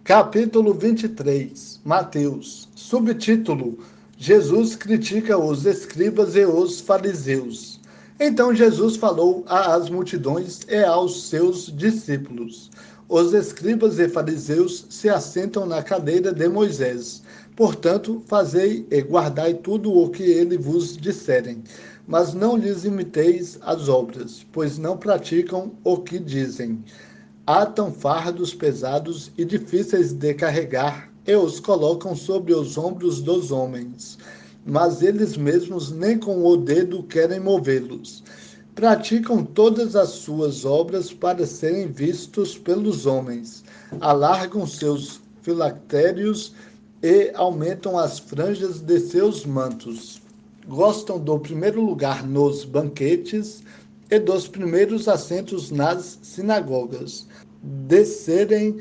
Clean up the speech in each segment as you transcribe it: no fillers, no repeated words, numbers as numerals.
Capítulo 23, Mateus. Subtítulo: Jesus critica os escribas e os fariseus. Então Jesus falou às multidões e aos seus discípulos: Os escribas e fariseus se assentam na cadeira de Moisés. Portanto, fazei e guardai tudo o que ele vos disserem. Mas não lhes imiteis as obras, pois não praticam o que dizem. Atam fardos pesados e difíceis de carregar e os colocam sobre os ombros dos homens, mas eles mesmos nem com o dedo querem movê-los. Praticam todas as suas obras para serem vistos pelos homens, alargam seus filactérios e aumentam as franjas de seus mantos. Gostam do primeiro lugar nos banquetes e dos primeiros assentos nas sinagogas, de serem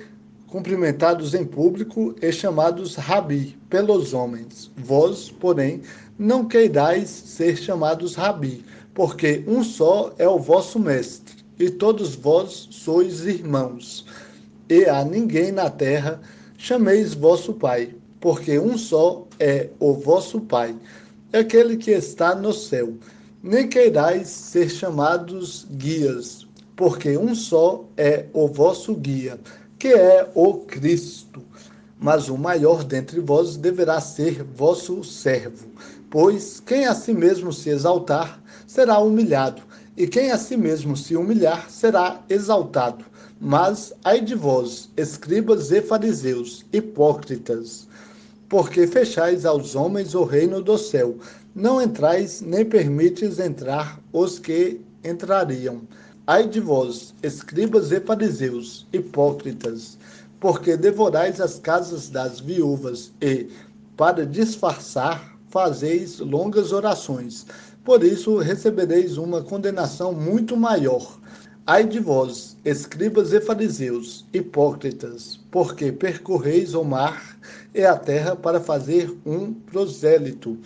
cumprimentados em público e chamados rabi pelos homens. Vós, porém, não queirais ser chamados rabi, porque um só é o vosso mestre, e todos vós sois irmãos. E a ninguém na terra chameis vosso pai, porque um só é o vosso pai, aquele que está no céu. Nem queirais ser chamados guias, porque um só é o vosso guia, que é o Cristo. Mas o maior dentre vós deverá ser vosso servo. Pois quem a si mesmo se exaltar, será humilhado, e quem a si mesmo se humilhar, será exaltado. Mas ai de vós, escribas e fariseus, hipócritas, porque fechais aos homens o reino do céu. Não entrais, nem permites entrar os que entrariam. Ai de vós, escribas e fariseus, hipócritas, porque devorais as casas das viúvas e, para disfarçar, fazeis longas orações. Por isso recebereis uma condenação muito maior. Ai de vós, escribas e fariseus, hipócritas, porque percorreis o mar e a terra para fazer um prosélito,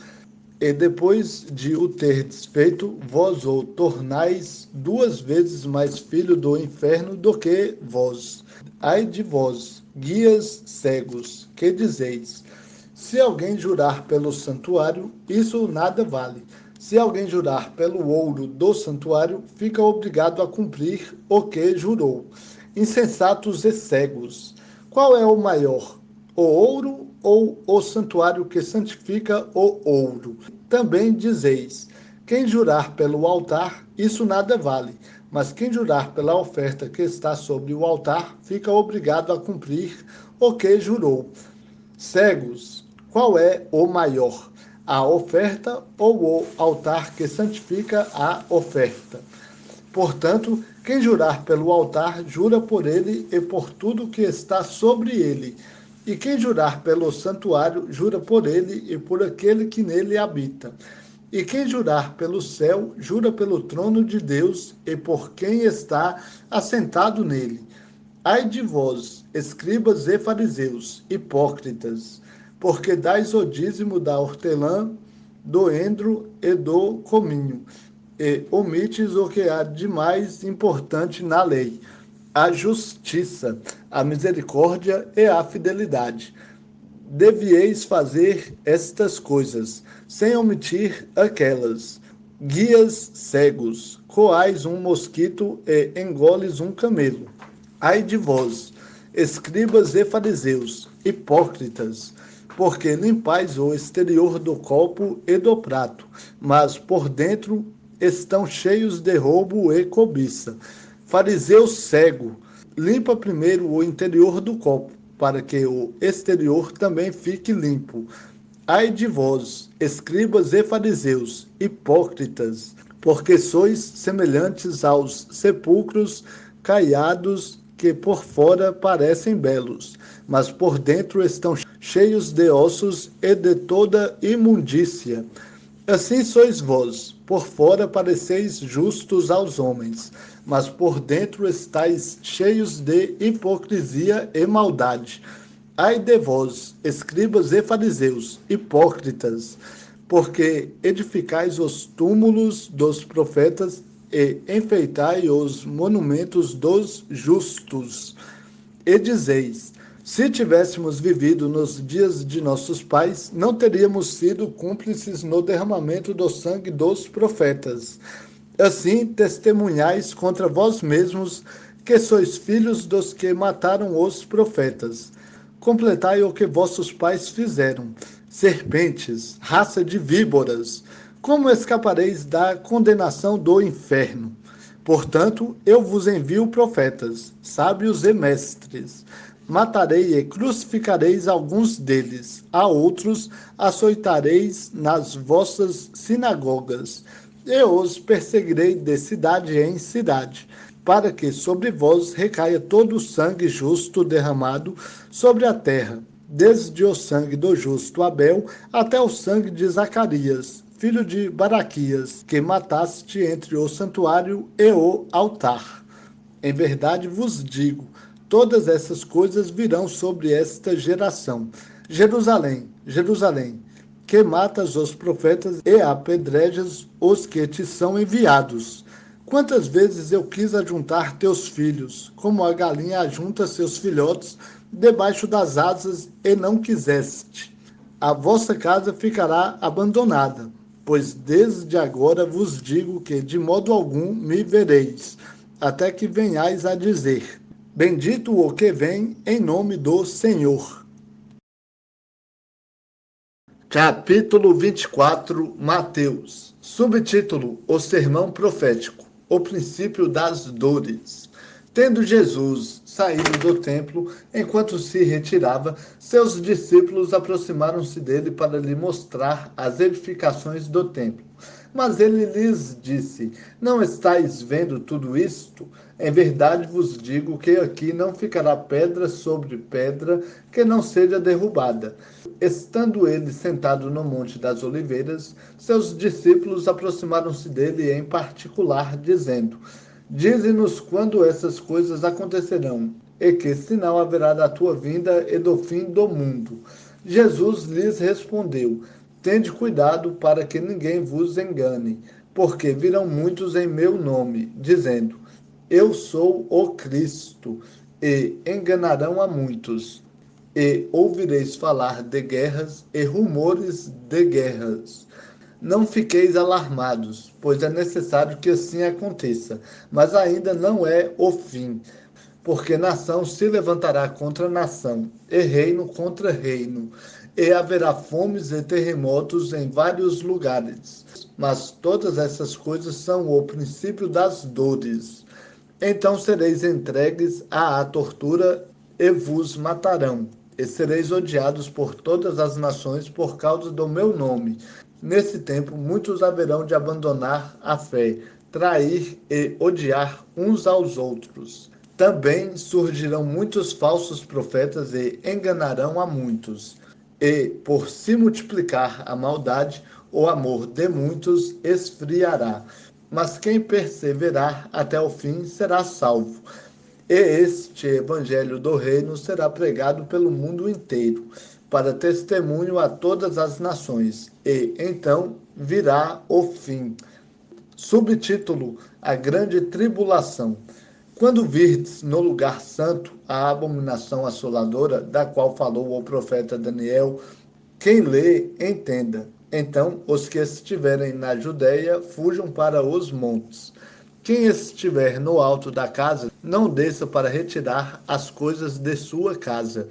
e depois de o terdes feito, vós o tornais 2 vezes mais filho do inferno do que vós. Ai de vós, guias cegos, que dizeis: se alguém jurar pelo santuário, isso nada vale. Se alguém jurar pelo ouro do santuário, fica obrigado a cumprir o que jurou. Insensatos e cegos, qual é o maior? O ouro ou o santuário que santifica o ouro? Também dizeis: quem jurar pelo altar, isso nada vale, mas quem jurar pela oferta que está sobre o altar, fica obrigado a cumprir o que jurou. Cegos, qual é o maior? A oferta ou o altar que santifica a oferta? Portanto, quem jurar pelo altar, jura por ele e por tudo que está sobre ele. E quem jurar pelo santuário, jura por ele e por aquele que nele habita. E quem jurar pelo céu, jura pelo trono de Deus e por quem está assentado nele. Ai de vós, escribas e fariseus, hipócritas, porque dais o dízimo da hortelã, do endro e do cominho, e omites o que há de mais importante na lei: a justiça, a misericórdia e a fidelidade. Devieis fazer estas coisas, sem omitir aquelas. Guias cegos, coais um mosquito e engoles um camelo. Ai de vós, escribas e fariseus, hipócritas, porque limpais o exterior do copo e do prato, mas por dentro estão cheios de roubo e cobiça. Fariseu cego, limpa primeiro o interior do copo, para que o exterior também fique limpo. Ai de vós, escribas e fariseus, hipócritas, porque sois semelhantes aos sepulcros caiados que por fora parecem belos, mas por dentro estão cheios de ossos e de toda imundícia. Assim sois vós, por fora pareceis justos aos homens, mas por dentro estáis cheios de hipocrisia e maldade. Ai de vós, escribas e fariseus, hipócritas, porque edificais os túmulos dos profetas e enfeitai os monumentos dos justos. E dizeis: Se tivéssemos vivido nos dias de nossos pais, não teríamos sido cúmplices no derramamento do sangue dos profetas. Assim testemunhais contra vós mesmos que sois filhos dos que mataram os profetas. Completai o que vossos pais fizeram. Serpentes, raça de víboras, como escapareis da condenação do inferno? Portanto, eu vos envio profetas, sábios e mestres. Matarei e crucificareis alguns deles, a outros açoitareis nas vossas sinagogas, e os perseguirei de cidade em cidade, para que sobre vós recaia todo o sangue justo derramado sobre a terra, desde o sangue do justo Abel até o sangue de Zacarias, filho de Baraquias, que mataste entre o santuário e o altar. Em verdade vos digo, todas essas coisas virão sobre esta geração. Jerusalém, Jerusalém, que matas os profetas e apedrejas os que te são enviados. Quantas vezes eu quis ajuntar teus filhos, como a galinha ajunta seus filhotes debaixo das asas, e não quiseste. A vossa casa ficará abandonada, pois desde agora vos digo que de modo algum me vereis, até que venhais a dizer: bendito o que vem em nome do Senhor. Capítulo 24, Mateus. Subtítulo: O Sermão Profético, o princípio das dores. Tendo Jesus saído do templo, enquanto se retirava, seus discípulos aproximaram-se dele para lhe mostrar as edificações do templo. Mas ele lhes disse: não estáis vendo tudo isto? Em verdade vos digo que aqui não ficará pedra sobre pedra que não seja derrubada. Estando ele sentado no Monte das Oliveiras, seus discípulos aproximaram-se dele em particular, dizendo: dize-nos quando essas coisas acontecerão, e que sinal haverá da tua vinda e do fim do mundo. Jesus lhes respondeu: tende cuidado para que ninguém vos engane, porque virão muitos em meu nome, dizendo: eu sou o Cristo, e enganarão a muitos. E ouvireis falar de guerras e rumores de guerras. Não fiqueis alarmados, pois é necessário que assim aconteça, mas ainda não é o fim, porque nação se levantará contra nação, e reino contra reino, e haverá fomes e terremotos em vários lugares. Mas todas essas coisas são o princípio das dores. Então sereis entregues à tortura e vos matarão, e sereis odiados por todas as nações por causa do meu nome. Nesse tempo, muitos haverão de abandonar a fé, trair e odiar uns aos outros. Também surgirão muitos falsos profetas e enganarão a muitos. E, por se multiplicar a maldade, o amor de muitos esfriará. Mas quem perseverar até o fim será salvo. E este evangelho do reino será pregado pelo mundo inteiro, para testemunho a todas as nações, e então virá o fim. Subtítulo: A grande tribulação. Quando virdes no lugar santo a abominação assoladora, da qual falou o profeta Daniel, quem lê, entenda. Então, os que estiverem na Judéia, fujam para os montes. Quem estiver no alto da casa, não desça para retirar as coisas de sua casa.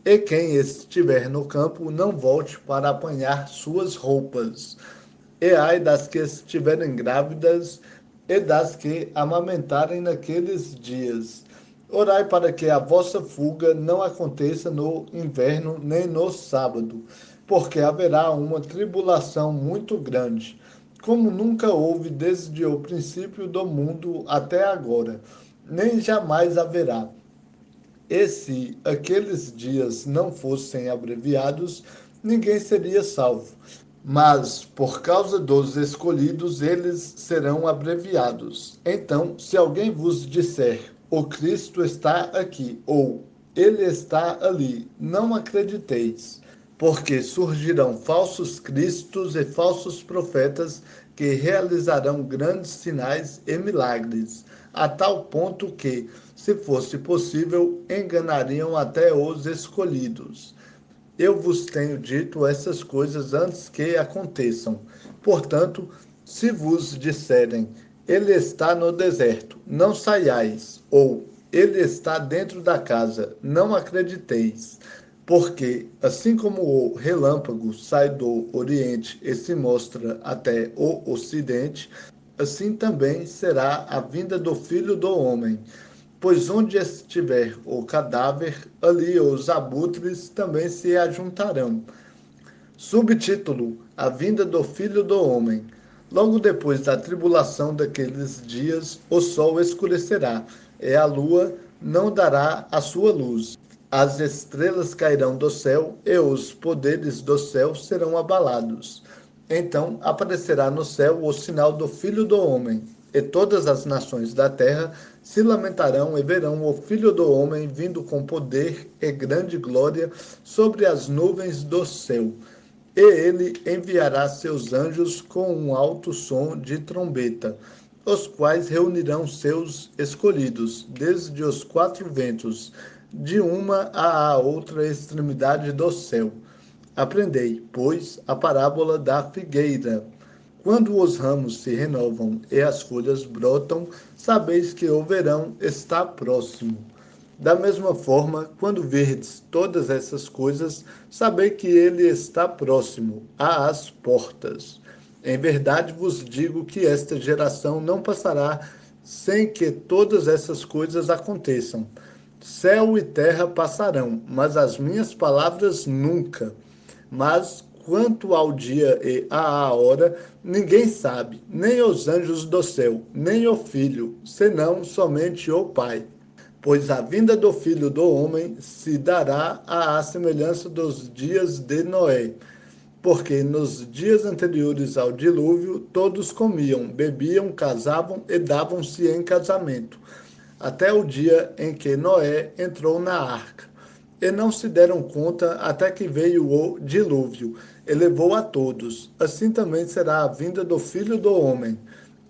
E quem estiver no campo, não volte para apanhar suas roupas. E ai das que estiverem grávidas e das que amamentarem naqueles dias. Orai para que a vossa fuga não aconteça no inverno nem no sábado, porque haverá uma tribulação muito grande, como nunca houve desde o princípio do mundo até agora, nem jamais haverá. E se aqueles dias não fossem abreviados, ninguém seria salvo. Mas, por causa dos escolhidos, eles serão abreviados. Então, se alguém vos disser: o Cristo está aqui, ou ele está ali, não acrediteis, porque surgirão falsos cristos e falsos profetas que realizarão grandes sinais e milagres, a tal ponto que, se fosse possível, enganariam até os escolhidos. Eu vos tenho dito essas coisas antes que aconteçam. Portanto, se vos disserem, ele está no deserto, não saiais, ou ele está dentro da casa, não acrediteis. Porque, assim como o relâmpago sai do Oriente e se mostra até o Ocidente, assim também será a vinda do Filho do Homem. Pois onde estiver o cadáver, ali os abutres também se ajuntarão. Subtítulo: A vinda do Filho do Homem. Logo depois da tribulação daqueles dias, o sol escurecerá, e a lua não dará a sua luz. As estrelas cairão do céu, e os poderes do céu serão abalados. Então aparecerá no céu o sinal do Filho do Homem, e todas as nações da terra se lamentarão e verão o Filho do Homem vindo com poder e grande glória sobre as nuvens do céu. E ele enviará seus anjos com um alto som de trombeta, os quais reunirão seus escolhidos, desde os quatro ventos, de uma à outra extremidade do céu. Aprendei, pois, a parábola da figueira. Quando os ramos se renovam e as folhas brotam, sabeis que o verão está próximo. Da mesma forma, quando verdes todas essas coisas, sabei que ele está próximo, às portas. Em verdade vos digo que esta geração não passará sem que todas essas coisas aconteçam. Céu e terra passarão, mas as minhas palavras nunca. Mas quanto ao dia e à hora, ninguém sabe, nem os anjos do céu, nem o Filho, senão somente o Pai. Pois a vinda do Filho do Homem se dará à semelhança dos dias de Noé. Porque nos dias anteriores ao dilúvio, todos comiam, bebiam, casavam e davam-se em casamento, até o dia em que Noé entrou na arca. E não se deram conta até que veio o dilúvio, e levou a todos. Assim também será a vinda do Filho do Homem.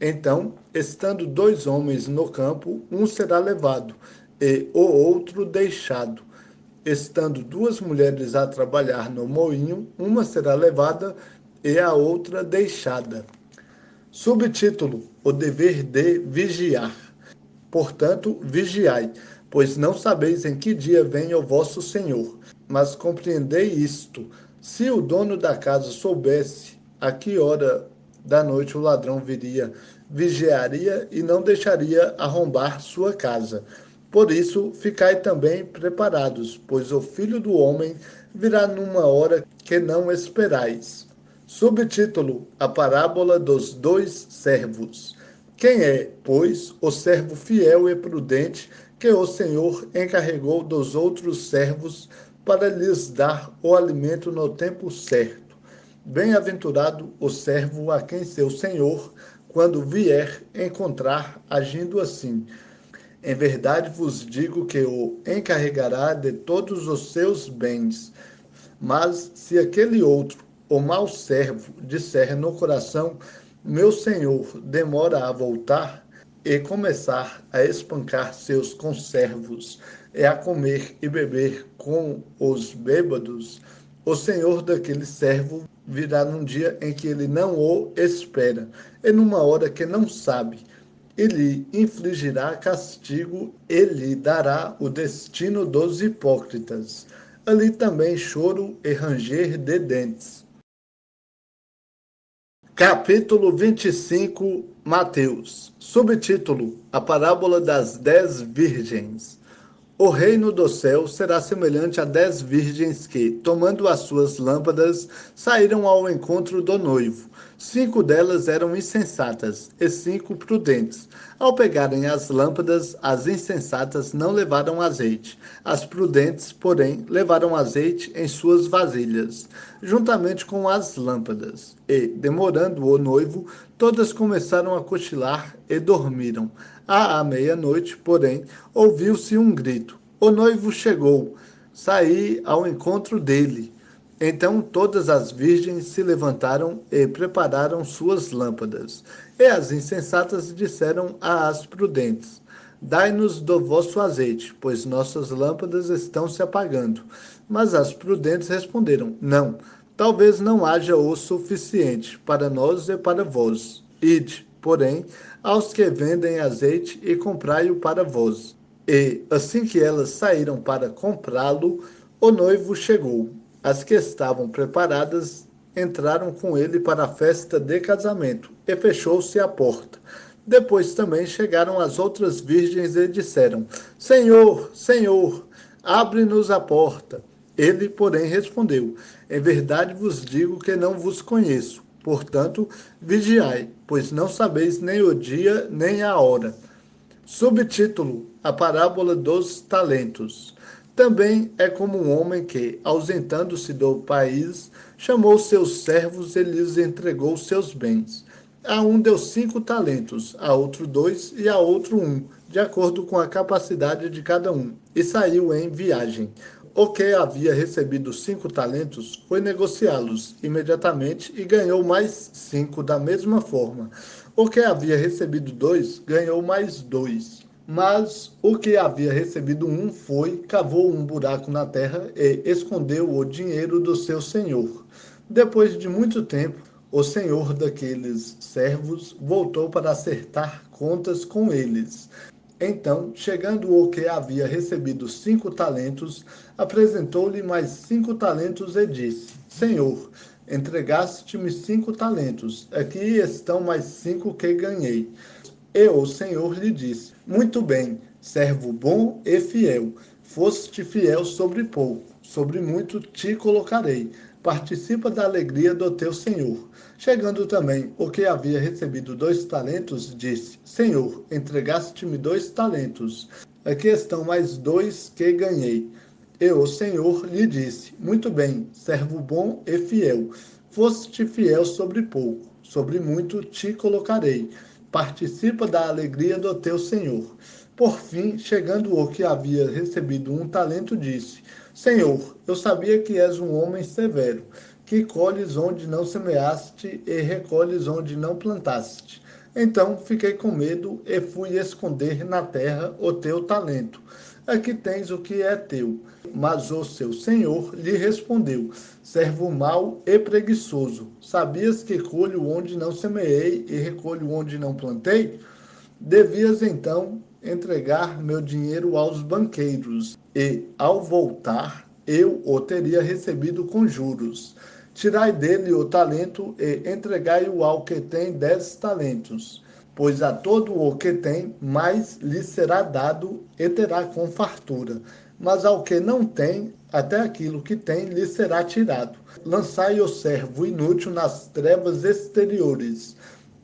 Então, estando dois homens no campo, um será levado, e o outro deixado. Estando duas mulheres a trabalhar no moinho, uma será levada e a outra deixada. Subtítulo: O dever de vigiar. Portanto, vigiai, pois não sabeis em que dia vem o vosso Senhor. Mas compreendei isto: se o dono da casa soubesse a que hora da noite o ladrão viria, vigiaria e não deixaria arrombar sua casa. Por isso, ficai também preparados, pois o Filho do Homem virá numa hora que não esperais. Subtítulo: A parábola dos dois servos. Quem é, pois, o servo fiel e prudente que o Senhor encarregou dos outros servos para lhes dar o alimento no tempo certo? Bem-aventurado o servo a quem seu Senhor, quando vier, encontrar agindo assim. Em verdade vos digo que o encarregará de todos os seus bens. Mas se aquele outro, o mau servo, disser no coração: meu senhor demora a voltar, e começar a espancar seus conservos, e a comer e beber com os bêbados, o senhor daquele servo virá num dia em que ele não o espera, e numa hora que não sabe, e lhe infligirá castigo e lhe dará o destino dos hipócritas. Ali também choro e ranger de dentes. Capítulo 25, Mateus. Subtítulo: A parábola das 10 virgens. O reino do céu será semelhante a 10 virgens que, tomando as suas lâmpadas, saíram ao encontro do noivo. 5 delas eram insensatas e 5 prudentes. Ao pegarem as lâmpadas, as insensatas não levaram azeite. As prudentes, porém, levaram azeite em suas vasilhas, juntamente com as lâmpadas. E, demorando o noivo, todas começaram a cochilar e dormiram. À meia-noite, porém, ouviu-se um grito: o noivo chegou, saí ao encontro dele. Então todas as virgens se levantaram e prepararam suas lâmpadas. E as insensatas disseram às prudentes: Dai-nos do vosso azeite, pois nossas lâmpadas estão se apagando. Mas as prudentes responderam: Não, talvez não haja o suficiente para nós e para vós. Ide, porém, aos que vendem azeite e comprai-o para vós. E, assim que elas saíram para comprá-lo, o noivo chegou. As que estavam preparadas entraram com ele para a festa de casamento, e fechou-se a porta. Depois também chegaram as outras virgens e disseram: Senhor, Senhor, abre-nos a porta. Ele, porém, respondeu: Em verdade vos digo que não vos conheço. Portanto, vigiai, pois não sabeis nem o dia nem a hora. Subtítulo: A parábola dos talentos. Também é como um homem que, ausentando-se do país, chamou seus servos e lhes entregou seus bens. A um deu 5 talentos, a outro 2 e a outro 1, de acordo com a capacidade de cada um, e saiu em viagem. O que havia recebido 5 talentos foi negociá-los imediatamente e ganhou mais 5 da mesma forma. O que havia recebido 2 ganhou mais 2. Mas o que havia recebido 1 foi, cavou um buraco na terra e escondeu o dinheiro do seu senhor. Depois de muito tempo, o senhor daqueles servos voltou para acertar contas com eles. Então, chegando o que havia recebido 5 talentos, apresentou-lhe mais 5 talentos e disse: Senhor, entregaste-me 5 talentos, aqui estão mais 5 que ganhei. E o Senhor lhe disse: Muito bem, servo bom e fiel. Foste fiel sobre pouco, sobre muito te colocarei. Participa da alegria do teu senhor. Chegando também o que havia recebido 2 talentos, disse: Senhor, entregaste-me 2 talentos. Aqui estão mais 2 que ganhei. E o Senhor lhe disse: Muito bem, servo bom e fiel. Foste fiel sobre pouco, sobre muito te colocarei. Participa da alegria do teu senhor. Por fim, chegando o que havia recebido 1 talento, disse: Senhor, eu sabia que és um homem severo, que colhes onde não semeaste e recolhes onde não plantaste. Então fiquei com medo e fui esconder na terra o teu talento. Aqui tens o que é teu. Mas o seu senhor lhe respondeu: Servo mau e preguiçoso, sabias que colho onde não semeei e recolho onde não plantei? Devias então entregar meu dinheiro aos banqueiros, e, ao voltar, eu o teria recebido com juros. Tirai dele o talento e entregai-o ao que tem 10 talentos. Pois a todo o que tem, mais lhe será dado e terá com fartura. Mas ao que não tem, até aquilo que tem lhe será tirado. Lançai o servo inútil nas trevas exteriores.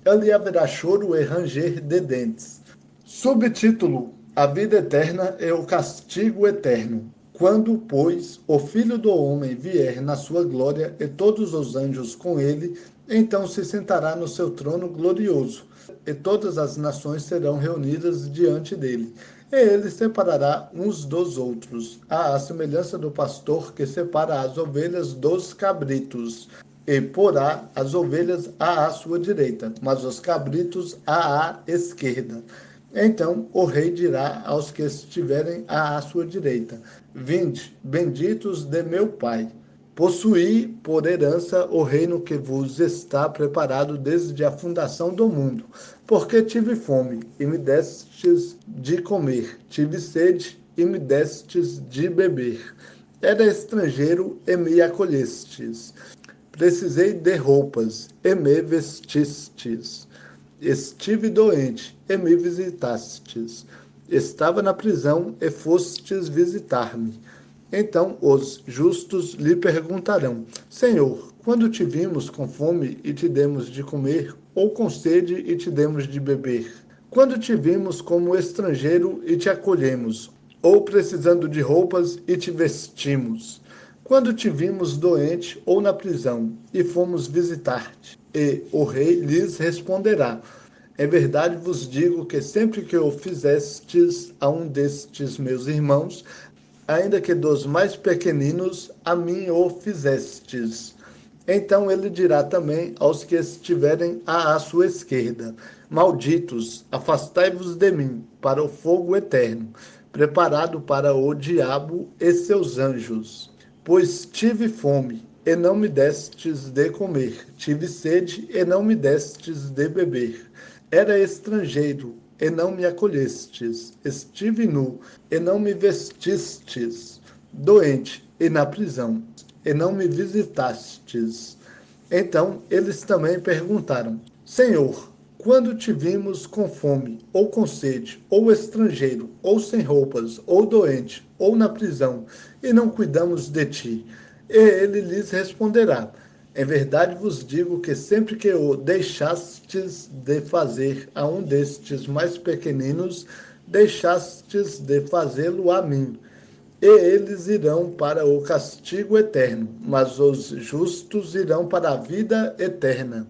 Ali haverá choro e ranger de dentes. Subtítulo: A vida eterna e o castigo eterno. Quando, pois, o Filho do Homem vier na sua glória e todos os anjos com ele, então se sentará no seu trono glorioso, e todas as nações serão reunidas diante dele. E ele separará uns dos outros, à semelhança do pastor que separa as ovelhas dos cabritos, e porá as ovelhas à sua direita, mas os cabritos à esquerda. Então o rei dirá aos que estiverem à sua direita: Vinde, benditos de meu Pai. Possuí por herança o reino que vos está preparado desde a fundação do mundo. Porque tive fome, e me destes de comer, tive sede, e me destes de beber. Era estrangeiro, e me acolhestes. Precisei de roupas, e me vestistes. Estive doente, e me visitastes. Estava na prisão, e fostes visitar-me. Então os justos lhe perguntarão: Senhor, quando te vimos com fome e te demos de comer, ou com sede e te demos de beber? Quando te vimos como estrangeiro e te acolhemos, ou precisando de roupas e te vestimos? Quando te vimos doente ou na prisão e fomos visitar-te? E o rei lhes responderá: É verdade vos digo que sempre que o fizestes a um destes meus irmãos, ainda que dos mais pequeninos, a mim o fizestes. Então ele dirá também aos que estiverem à sua esquerda: Malditos, afastai-vos de mim, para o fogo eterno, preparado para o diabo e seus anjos. Pois tive fome, e não me destes de comer, tive sede, e não me destes de beber. Era estrangeiro, e não me acolhestes, estive nu, e não me vestistes, doente, e na prisão, e não me visitastes. Então eles também perguntaram: Senhor, quando te vimos com fome, ou com sede, ou estrangeiro, ou sem roupas, ou doente, ou na prisão, e não cuidamos de ti? E ele lhes responderá: Em verdade vos digo que sempre que o deixastes de fazer a um destes mais pequeninos, deixastes de fazê-lo a mim. E eles irão para o castigo eterno, mas os justos irão para a vida eterna.